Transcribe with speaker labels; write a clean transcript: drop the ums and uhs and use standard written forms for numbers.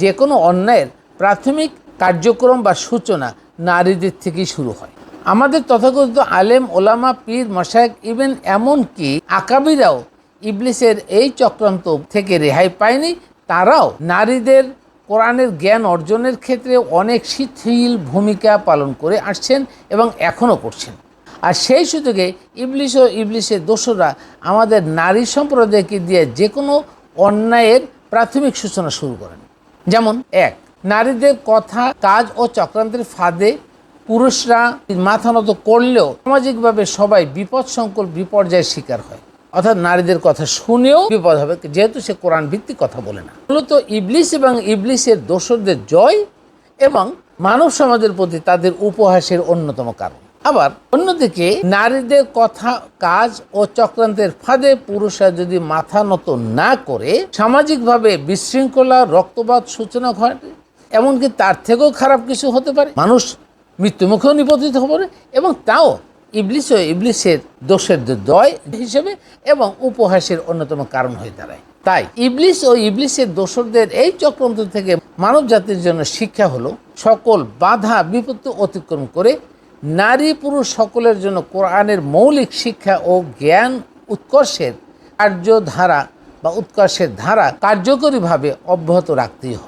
Speaker 1: যে কোনো অন্যায়ের প্রাথমিক কার্যক্রম বা সূচনা নারীদের থেকেই শুরু হয়। আমাদের তথাকথিত আলেম, ওলামা, পীর, মাশায়েখ, ইভেন এমনকি আকাবিরাও ইবলিসের এই চক্রান্ত থেকে রেহাই পায়নি। তারাও নারীদের কোরআনের জ্ঞান অর্জনের ক্ষেত্রে অনেক শিথিল ভূমিকা পালন করে আসছেন এবং এখনও করছেন। আর সেই সুযোগে ইবলিস ও ইবলিসের দোসররা আমাদের নারী সম্প্রদায়কে দিয়ে যে কোনো অন্যায়ের প্রাথমিক সূচনা শুরু করেন। যেমন এক, নারীদের কথা, কাজ ও চক্রান্তের ফাঁদে পুরুষরা মাথা নত করলেও সামাজিকভাবে সবাই বিপদসংকুল বিপর্যয়ের শিকার হয়। অর্থাৎ নারীদের কথা শুনেও বিপদ হবে, যেহেতু সে কোরআন ভিত্তিক কথা বলে না। মূলত ইবলিস এবং ইবলিসের দোসরদের জয় এবং মানব সমাজের প্রতি তাদের উপহাসের অন্যতম কারণ। আবার অন্যদিকে নারীদের কথা, কাজ ও চক্রান্তের ফাঁদে পুরুষরা যদি মাথা নত না করে সামাজিকভাবে বিশৃঙ্খলা, রক্তপাত সূচনা ঘটে, এমনকি তার থেকেও খারাপ কিছু হতে পারে। মানুষ মৃত্যুমুখেও নিপতিত হতে পারে, এবং তাও ইবলিস ও ইবলিসের দোষেরদের জয় হিসেবে এবং উপহাসের অন্যতম কারণ হয়ে দাঁড়ায়। তাই ইবলিস ও ইবলিসের দোসরদের এই চক্রান্ত থেকে মানব জাতির জন্য শিক্ষা হলো সকল বাধা বিপত্তি অতিক্রম করে নারী পুরুষ সকলের জন্য কোরআনের মৌলিক শিক্ষা ও জ্ঞান উৎকর্ষের কার্যধারা বা উৎকর্ষের ধারা কার্যকরীভাবে অব্যাহত রাখতেই হবে।